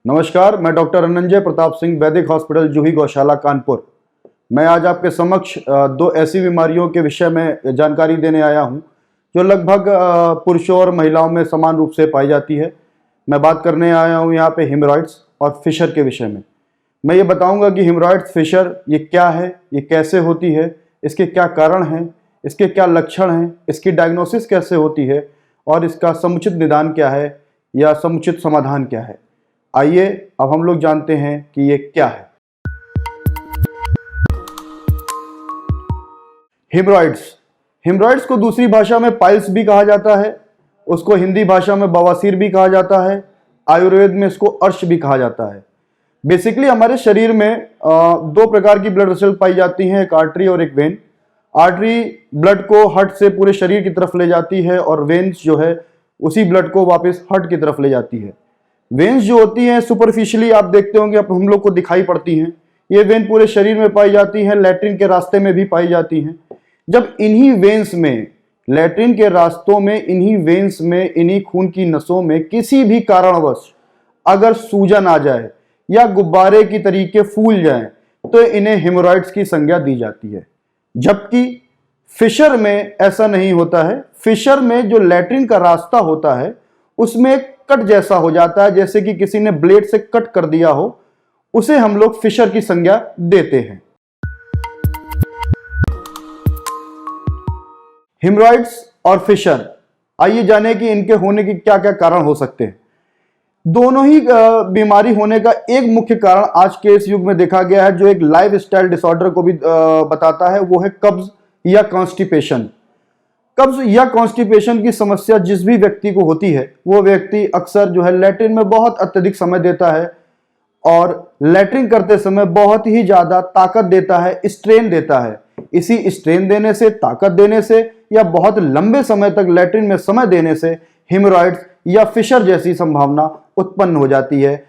नमस्कार, मैं डॉक्टर अनंजय प्रताप सिंह, वैदिक हॉस्पिटल जूही गौशाला कानपुर। मैं आज आपके समक्ष दो ऐसी बीमारियों के विषय में जानकारी देने आया हूं जो लगभग पुरुषों और महिलाओं में समान रूप से पाई जाती है। मैं बात करने आया हूं यहाँ पे हिमोरॉइड्स और फिशर के विषय में। मैं ये बताऊंगा कि हिमोरॉइड्स फिशर ये क्या है, ये कैसे होती है, इसके क्या कारण हैं, इसके क्या लक्षण हैं, इसकी डायग्नोसिस कैसे होती है और इसका समुचित निदान क्या है या समुचित समाधान क्या है। आइए अब हम लोग जानते हैं कि ये क्या है। हिमोरॉइड्स को दूसरी भाषा में पाइल्स भी कहा जाता है, उसको हिंदी भाषा में बवासीर भी कहा जाता है, आयुर्वेद में इसको अर्श भी कहा जाता है। बेसिकली हमारे शरीर में दो प्रकार की ब्लड वेसल पाई जाती हैं, एक आर्टरी और एक वेन। आर्टरी ब्लड को हार्ट से पूरे शरीर की तरफ ले जाती है और वेन्स जो है उसी ब्लड को वापस हार्ट की तरफ ले जाती है। वेन्स जो होती हैं सुपरफिशियली आप देखते होंगे, अब हम लोग को दिखाई पड़ती हैं। ये वेन पूरे शरीर में पाई जाती हैं, लैट्रिन के रास्ते में भी पाई जाती हैं। जब इन्हीं वेन्स में, लैट्रिन के रास्तों में, इन्हीं वेन्स में, इन्हीं खून की नसों में किसी भी कारणवश अगर सूजन आ जाए या गुब्बारे की तरीके फूल जाएं तो इन्हें हिमोरॉइड्स की संज्ञा दी जाती है। जबकि फिशर में ऐसा नहीं होता है। फिशर में जो लैट्रिन का रास्ता होता है उसमें एक कट जैसा हो जाता है, जैसे कि किसी ने ब्लेड से कट कर दिया हो, उसे हम लोग फिशर की संज्ञा देते हैं। हिमोरॉइड्स और फिशर, आइए जानें कि इनके होने के क्या क्या कारण हो सकते हैं। दोनों ही बीमारी होने का एक मुख्य कारण आज के इस युग में देखा गया है, जो एक लाइफस्टाइल डिसऑर्डर को भी बताता है, वो है कब्ज या कॉन्स्टिपेशन। कब्ज या कॉन्स्टिपेशन की समस्या जिस भी व्यक्ति को होती है वो व्यक्ति अक्सर जो है लैट्रिन में बहुत अत्यधिक समय देता है और लैट्रिन करते समय बहुत ही ज्यादा ताकत देता है, स्ट्रेन देता है। इसी स्ट्रेन देने से, ताकत देने से या बहुत लंबे समय तक लैट्रिन में समय देने से हिमोरॉइड्स या फिशर जैसी संभावना उत्पन्न हो जाती है।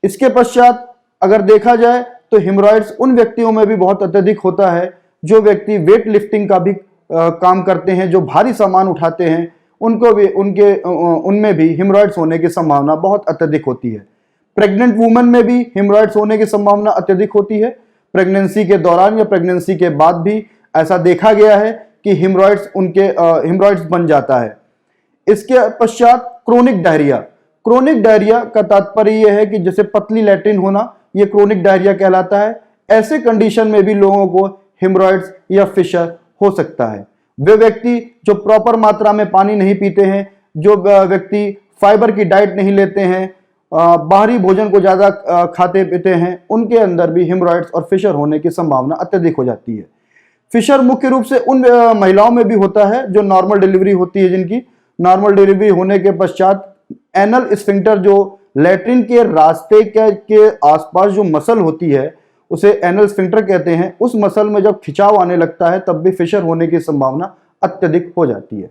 इसके पश्चात अगर देखा जाए तो हिमोरॉइड्स उन व्यक्तियों में भी बहुत अत्यधिक होता है जो व्यक्ति वेट लिफ्टिंग का भी काम करते हैं, जो भारी सामान उठाते हैं, उनको भी उनमें भी हिमोरॉइड्स होने की संभावना बहुत अत्यधिक होती है। प्रेग्नेंट वुमन में भी हिमोरॉइड्स होने की संभावना अत्यधिक होती है। प्रेगनेंसी के दौरान या प्रेगनेंसी के बाद भी ऐसा देखा गया है कि हिमोरॉइड्स बन जाता है। इसके पश्चात क्रोनिक डायरिया का तात्पर्य यह है कि जैसे पतली लैट्रिन होना, यह क्रोनिक डायरिया कहलाता है। ऐसे कंडीशन में भी लोगों को हिमोरॉइड्स या फिशर हो सकता है। वे व्यक्ति जो प्रॉपर मात्रा में पानी नहीं पीते हैं, जो व्यक्ति फाइबर की डाइट नहीं लेते हैं, बाहरी भोजन को ज्यादा खाते पीते हैं, उनके अंदर भी हिमोरॉइड्स और फिशर होने की संभावना अत्यधिक हो जाती है। फिशर मुख्य रूप से उन महिलाओं में भी होता है जो नॉर्मल डिलीवरी होती है, जिनकी नॉर्मल डिलीवरी होने के पश्चात एनल स्फिंक्टर, जो लैट्रिन के रास्ते के आसपास जो मसल होती है उसे एनल स्फिंक्टर कहते हैं, उस मसल में जब खिंचाव आने लगता है तब भी फिशर होने की संभावना अत्यधिक हो जाती है।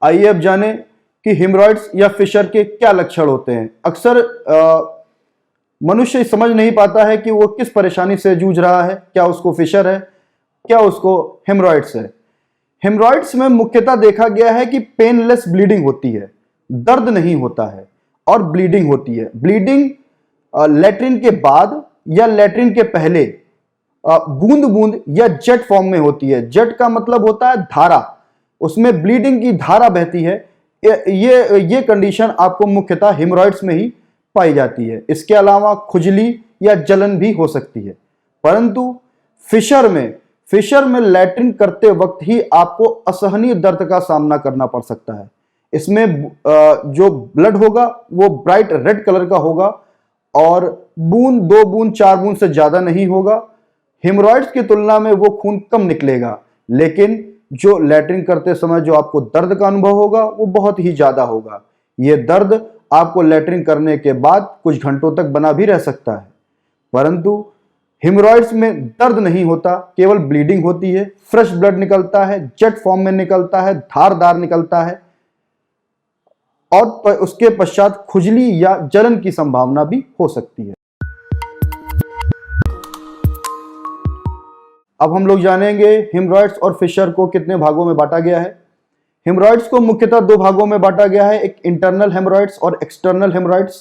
आइए अब जानें कि हिमोरॉइड्स या फिशर के क्या लक्षण होते हैं। अक्सर मनुष्य समझ नहीं पाता है कि वो किस परेशानी से जूझ रहा है, क्या उसको फिशर है, क्या उसको हिमोरॉइड्स है। हिमोरॉइड्स में मुख्यतः देखा गया है कि पेनलेस ब्लीडिंग होती है, दर्द नहीं होता है और ब्लीडिंग होती है। ब्लीडिंग लैट्रिन के बाद या लैट्रिन के पहले बूंद बूंद या जेट फॉर्म में होती है। जेट का मतलब होता है धारा, उसमें ब्लीडिंग की धारा बहती है। ये कंडीशन आपको मुख्यतः हिमोरॉइड्स में ही पाई जाती है। इसके अलावा खुजली या जलन भी हो सकती है। परंतु फिशर में लैट्रिन करते वक्त ही आपको असहनीय दर्द का सामना करना पड़ सकता है। इसमें जो ब्लड होगा वो ब्राइट रेड कलर का होगा और बूंद, 2 बूंद, 4 बूंद से ज्यादा नहीं होगा। हिमोरॉइड्स की तुलना में वो खून कम निकलेगा, लेकिन जो लैट्रिन करते समय जो आपको दर्द का अनुभव होगा वो बहुत ही ज्यादा होगा। ये दर्द आपको लैट्रिन करने के बाद कुछ घंटों तक बना भी रह सकता है। परंतु हिमोरॉइड्स में दर्द नहीं होता, केवल ब्लीडिंग होती है, फ्रेश ब्लड निकलता है, जेट फॉर्म में निकलता है, धारदार निकलता है और उसके पश्चात खुजली या जलन की संभावना भी हो सकती है। अब हम लोग जानेंगे हेमरॉइड्स और फिशर को कितने भागों में बांटा गया है। हेमरॉइड्स को मुख्यतः दो भागों में बांटा गया है, एक इंटरनल हेमरॉइड्स और एक्सटर्नल हेमरॉइड्स।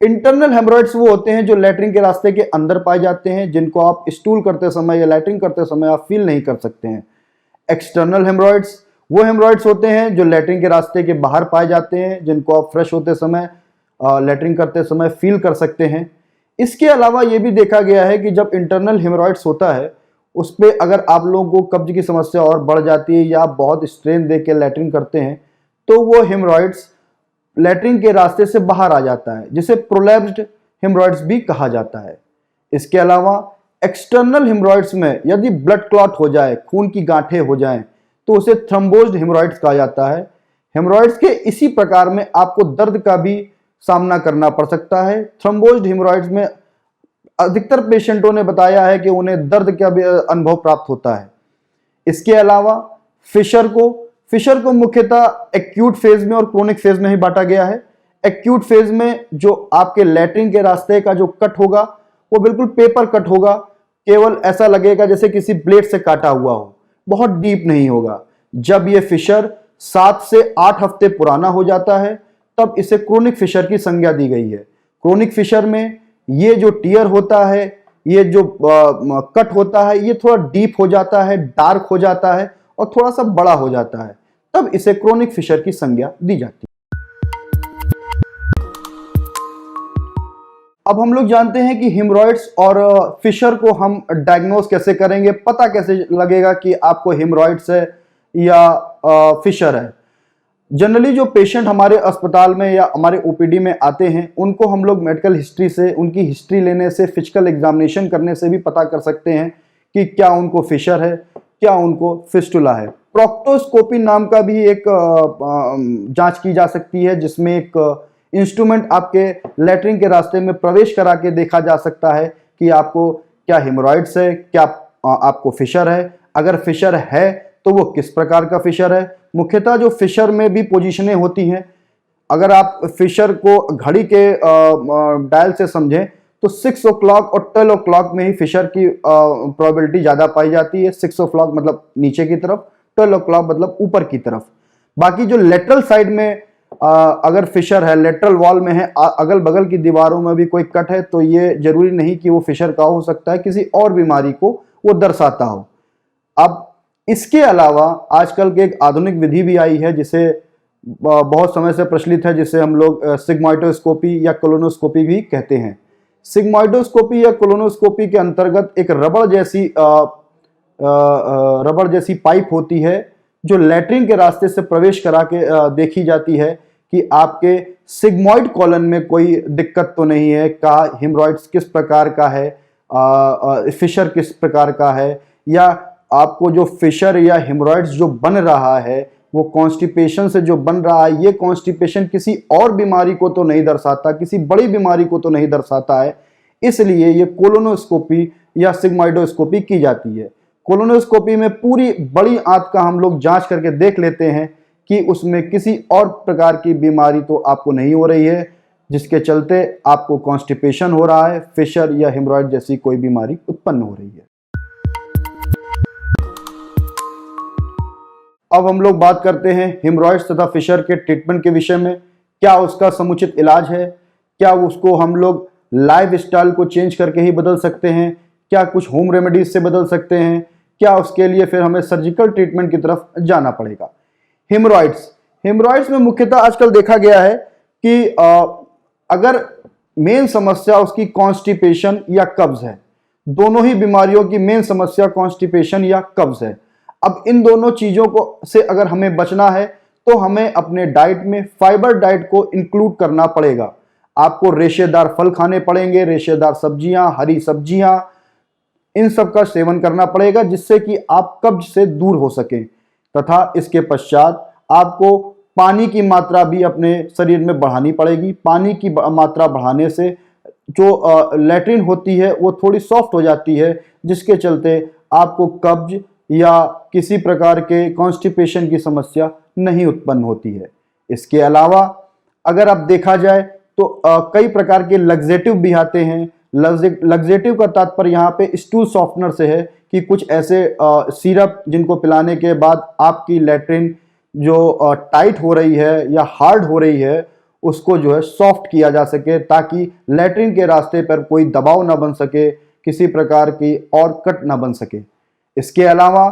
इंटरनल हेमरॉइड्स वो होते हैं जो लैट्रिन के रास्ते के अंदर पाए जाते हैं, जिनको आप स्टूल करते समय या लैट्रिन करते समय आप फील नहीं कर सकते हैं। एक्सटर्नल हेमरॉइड्स वो हेमरॉइड्स होते हैं जो लैट्रिन के रास्ते के बाहर पाए जाते हैं, जिनको आप फ्रेश होते समय लैट्रिन करते समय फील कर सकते हैं। इसके अलावा ये भी देखा गया है कि जब इंटरनल हेमरॉइड्स होता है उस पर अगर आप लोगों को कब्ज की समस्या और बढ़ जाती है या आप बहुत स्ट्रेन दे के लैट्रिन करते हैं तो वो हेमरॉइड्स लैट्रिन के रास्ते से बाहर आ जाता है, जिसे प्रोलैप्स्ड हेमरॉइड्स भी कहा जाता है। इसके अलावा एक्सटर्नल हेमरॉइड्स में यदि ब्लड क्लॉट हो जाए, खून की गांठें हो जाएं, तो उसे थ्रोम्बोज्ड हेमरॉइड्स कहा जाता है। हेमरॉइड्स के इसी प्रकार में आपको दर्द का भी सामना करना पड़ सकता है। थ्रोम्बोज्ड हेमरॉइड्स में अधिकतर पेशेंटों ने बताया है कि उन्हें दर्द का भी अनुभव प्राप्त होता है। इसके अलावा फिशर को मुख्यतः एक्यूट फेज में और क्रोनिक फेज में ही बांटा गया है। एक्यूट फेज में जो आपके लैट्रिन के रास्ते का जो कट होगा वो बिल्कुल पेपर कट होगा, केवल ऐसा लगेगा जैसे किसी ब्लेड से काटा हुआ हो, बहुत डीप नहीं होगा। जब ये फिशर 7 से 8 हफ्ते पुराना हो जाता है तब इसे क्रोनिक फिशर की संज्ञा दी गई है। क्रोनिक फिशर में ये जो टियर होता है, ये जो कट होता है, ये थोड़ा डीप हो जाता है, डार्क हो जाता है और थोड़ा सा बड़ा हो जाता है, तब इसे क्रोनिक फिशर की संज्ञा दी जाती है। अब हम लोग जानते हैं कि हेमरॉइड्स और फिशर को हम डायग्नोज कैसे करेंगे, पता कैसे लगेगा कि आपको हेमरॉइड्स है या फिशर है। जनरली जो पेशेंट हमारे अस्पताल में या हमारे ओपीडी में आते हैं उनको हम लोग मेडिकल हिस्ट्री से, उनकी हिस्ट्री लेने से, फिजिकल एग्जामिनेशन करने से भी पता कर सकते हैं कि क्या उनको फिशर है, क्या उनको फिस्टुला है। प्रोक्टोस्कोपी नाम का भी एक जांच की जा सकती है, जिसमें एक इंस्ट्रूमेंट आपके लैट्रिन के रास्ते में प्रवेश करा के देखा जा सकता है कि आपको क्या हेमरॉइड्स है, क्या आपको फिशर है। अगर फिशर है तो वो किस प्रकार का फिशर है। मुख्यतः जो फिशर में भी पोजीशनें होती हैं, अगर आप फिशर को घड़ी के डायल से समझें तो 6 o'clock और 12 o'clock में ही फिशर की प्रोबेबिलिटी ज़्यादा पाई जाती है। 6 o'clock मतलब नीचे की तरफ, 12 o'clock मतलब ऊपर की तरफ। बाकी जो लेटरल साइड में अगर फिशर है, लेटरल वॉल में है, अगल बगल की दीवारों में भी कोई कट है, तो ये जरूरी नहीं कि वो फिशर का हो सकता है किसी और बीमारी को वो दर्शाता हो। अब इसके अलावा आजकल के एक आधुनिक विधि भी आई है जिसे बहुत समय से प्रचलित है, जिसे हम लोग सिग्मोइडोस्कोपी या कोलोनोस्कोपी भी कहते हैं। सिग्मोइडोस्कोपी या कोलोनोस्कोपी के अंतर्गत एक रबड़ जैसी पाइप होती है जो लैट्रिन के रास्ते से प्रवेश करा के देखी जाती है कि आपके सिग्मोइड कॉलन में कोई दिक्कत तो नहीं है, का हेमरॉइड्स किस प्रकार का है, फिशर किस प्रकार का है, या आपको जो फिशर या हेमरॉइड्स जो बन रहा है वो कॉन्स्टिपेशन से जो बन रहा है, ये कॉन्स्टिपेशन किसी और बीमारी को तो नहीं दर्शाता, किसी बड़ी बीमारी को तो नहीं दर्शाता है। इसलिए ये कोलोनोस्कोपी या सिग्मोइडोस्कोपी की जाती है। कोलोनोस्कोपी में पूरी बड़ी आंत का हम लोग जांच करके देख लेते हैं कि उसमें किसी और प्रकार की बीमारी तो आपको नहीं हो रही है, जिसके चलते आपको कॉन्स्टिपेशन हो रहा है, फिशर या हेमरॉइड जैसी कोई बीमारी उत्पन्न हो रही है। अब हम लोग बात करते हैं हेमरॉइड्स तथा फिशर के ट्रीटमेंट के विषय में। क्या उसका समुचित इलाज है, क्या उसको हम लोग लाइफ स्टाइल को चेंज करके ही बदल सकते हैं, क्या कुछ होम रेमेडीज से बदल सकते हैं, क्या उसके लिए फिर हमें सर्जिकल ट्रीटमेंट की तरफ जाना पड़ेगा। हेमरॉइड्स में मुख्यतः आजकल देखा गया है कि अगर मेन समस्या उसकी कॉन्स्टिपेशन या कब्ज है, दोनों ही बीमारियों की मेन समस्या कॉन्स्टिपेशन या कब्ज है। अब इन दोनों चीजों को से अगर हमें बचना है तो हमें अपने डाइट में फाइबर डाइट को इंक्लूड करना पड़ेगा। आपको रेशेदार फल खाने पड़ेंगे, रेशेदार सब्जियां, हरी सब्जियां, इन सब का सेवन करना पड़ेगा जिससे कि आप कब्ज से दूर हो सकें। तथा इसके पश्चात आपको पानी की मात्रा भी अपने शरीर में बढ़ानी पड़ेगी। पानी की मात्रा बढ़ाने से जो लैट्रिन होती है वो थोड़ी सॉफ्ट हो जाती है, जिसके चलते आपको कब्ज या किसी प्रकार के कॉन्स्टिपेशन की समस्या नहीं उत्पन्न होती है। इसके अलावा अगर आप देखा जाए तो कई प्रकार के लग्जेटिव भी आते हैं, लग्जेटिव का तात्पर्य यहाँ पे स्टूल सॉफ्टनर से है कि कुछ ऐसे सिरप जिनको पिलाने के बाद आपकी लैट्रिन जो टाइट हो रही है या हार्ड हो रही है उसको जो है सॉफ्ट किया जा सके, ताकि लैट्रिन के रास्ते पर कोई दबाव ना बन सके, किसी प्रकार की और कट ना बन सके। इसके अलावा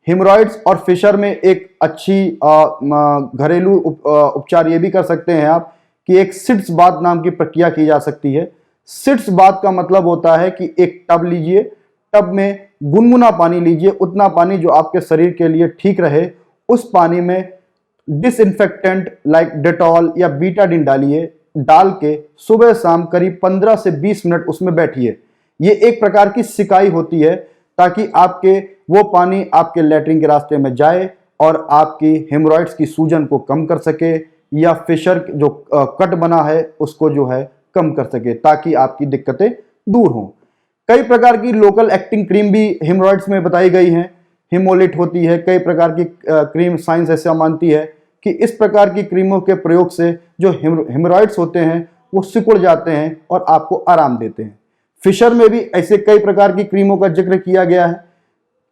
हिमरॉइड्स और फिशर में एक अच्छी घरेलू उपचार ये भी कर सकते हैं आप कि एक सिट्स बाथ नाम की प्रक्रिया की जा सकती है। सिट्स बाथ का मतलब होता है कि एक टब लीजिए, टब में गुनगुना पानी लीजिए, उतना पानी जो आपके शरीर के लिए ठीक रहे। उस पानी में डिसइंफेक्टेंट लाइक डेटॉल या बीटाडिन डालिए, डाल के सुबह शाम करीब 15 से 20 मिनट उसमें बैठिए। ये एक प्रकार की सिकाई होती है ताकि आपके वो पानी आपके लैट्रिन के रास्ते में जाए और आपकी हेमरॉइड्स की सूजन को कम कर सके या फिशर जो कट बना है उसको जो है कम कर सके, ताकि आपकी दिक्कतें दूर हों। कई प्रकार की लोकल एक्टिंग क्रीम भी हेमरॉइड्स में बताई गई हैं। हिमोलिट होती है, कई प्रकार की क्रीम साइंस ऐसा मानती है कि इस प्रकार की क्रीमों के प्रयोग से जो हेमरॉइड्स होते हैं वो सिकुड़ जाते हैं और आपको आराम देते हैं। फिशर में भी ऐसे कई प्रकार की क्रीमों का जिक्र किया गया है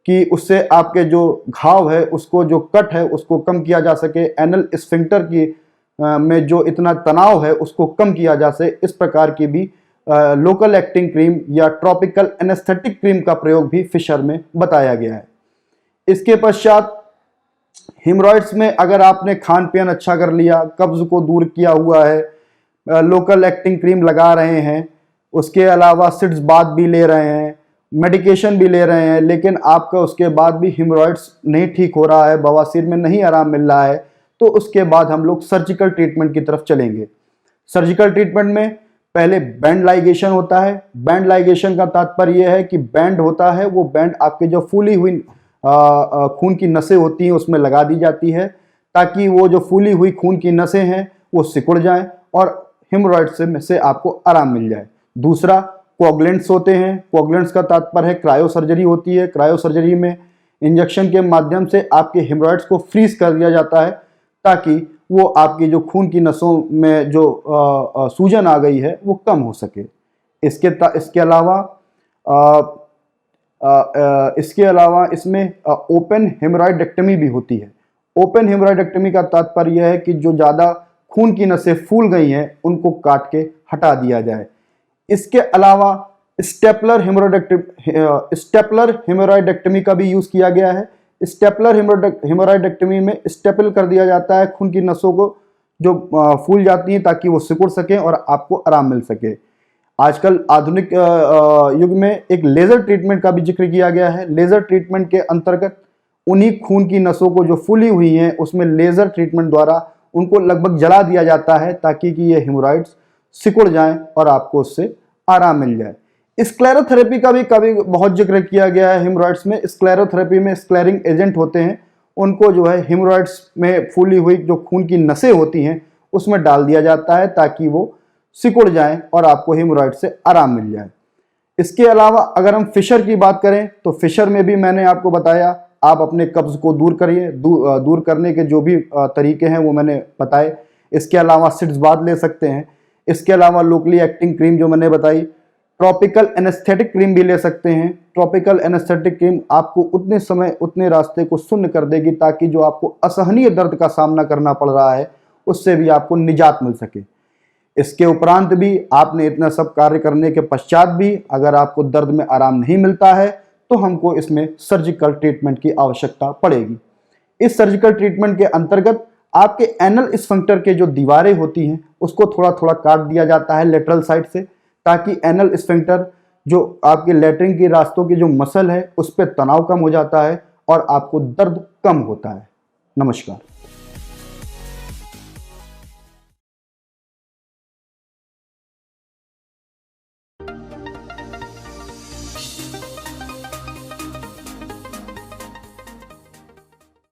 कि उससे आपके जो घाव है उसको, जो कट है उसको कम किया जा सके, एनल स्फिंक्टर की में जो इतना तनाव है उसको कम किया जा सके। इस प्रकार की भी लोकल एक्टिंग क्रीम या ट्रॉपिकल एनेस्थेटिक क्रीम का प्रयोग भी फिशर में बताया गया है। इसके पश्चात हिमरॉइड्स में अगर आपने खान पान अच्छा कर लिया, कब्ज को दूर किया हुआ है, लोकल एक्टिंग क्रीम लगा रहे हैं, उसके अलावा सिट्स बाथ भी ले रहे हैं, मेडिकेशन भी ले रहे हैं, लेकिन आपका उसके बाद भी हिमरॉइड्स नहीं ठीक हो रहा है, बवासीर में नहीं आराम मिल रहा है, तो उसके बाद हम लोग सर्जिकल ट्रीटमेंट की तरफ चलेंगे। सर्जिकल ट्रीटमेंट में पहले बैंड लाइगेशन होता है। बैंड लाइगेशन का तात्पर्य यह है कि बैंड होता है, वो बैंड आपके जो फूली हुई खून की नसें होती हैं उसमें लगा दी जाती है, ताकि वो जो फूली हुई खून की नसें हैं वो सिकुड़ जाएं और हेमरॉइड से आपको आराम मिल जाए। दूसरा कोगुलेंट्स होते हैं। कोगुलेंट्स का तात्पर्य है क्रायो सर्जरी होती है। क्रायो सर्जरी में इंजेक्शन के माध्यम से आपके हेमरॉइड्स को फ्रीज कर दिया जाता है, ताकि वो आपकी जो खून की नसों में जो सूजन आ गई है वो कम हो सके। इसके अलावा इसमें ओपन हेमरॉइडेक्टमी भी होती है। ओपन हेमरॉइडेक्टमी का तात्पर्य यह है कि जो ज़्यादा खून की नसें फूल गई हैं उनको काट के हटा दिया जाए। इसके अलावा स्टेपलर हेमरॉइडेक्टमी का भी यूज़ किया गया है। स्टेपलर हेमरॉइडेक्टमी में स्टेपल कर दिया जाता है खून की नसों को जो फूल जाती हैं, ताकि वो सिकुड़ सकें और आपको आराम मिल सके। आजकल आधुनिक युग में एक लेज़र ट्रीटमेंट का भी जिक्र किया गया है। लेज़र ट्रीटमेंट के अंतर्गत उन्हीं खून की नसों को जो फूली हुई हैं उसमें लेज़र ट्रीटमेंट द्वारा उनको लगभग जला दिया जाता है, ताकि कि ये हेमरॉइड्स सिकुड़ जाएं और आपको उससे आराम मिल जाए। स्क्लेरोथेरेपी का भी कभी बहुत जिक्र किया गया है। हेमरॉइड्स में स्क्लेरोथेरेपी में स्क्लेरिंग एजेंट होते हैं, उनको जो है हेमरॉइड्स में फूली हुई जो खून की नसें होती हैं उसमें डाल दिया जाता है, ताकि वो सिकुड़ जाएं और आपको हेमरॉइड से आराम मिल जाए। इसके अलावा अगर हम फिशर की बात करें तो फिशर में भी मैंने आपको बताया, आप अपने कब्ज को दूर करिए। दूर करने के जो भी तरीके हैं वो मैंने बताए। इसके अलावा सिट्स बाथ ले सकते हैं। इसके अलावा लोकली एक्टिंग क्रीम जो मैंने बताई, ट्रॉपिकल एनेस्थेटिक क्रीम भी ले सकते हैं। ट्रॉपिकल एनेस्थेटिक क्रीम आपको उतने समय उतने रास्ते को शून्य कर देगी, ताकि जो आपको असहनीय दर्द का सामना करना पड़ रहा है उससे भी आपको निजात मिल सके। इसके उपरांत भी आपने इतना सब कार्य करने के पश्चात भी अगर आपको दर्द में आराम नहीं मिलता है तो हमको इसमें सर्जिकल ट्रीटमेंट की आवश्यकता पड़ेगी। इस सर्जिकल ट्रीटमेंट के अंतर्गत आपके एनल स्फंक्टर के जो दीवारें होती हैं उसको थोड़ा थोड़ा काट दिया जाता है लेटरल साइड से, ताकि एनल स्फंक्टर जो आपके लैट्रिन के रास्तों की जो मसल है उस पर तनाव कम हो जाता है और आपको दर्द कम होता है। नमस्कार।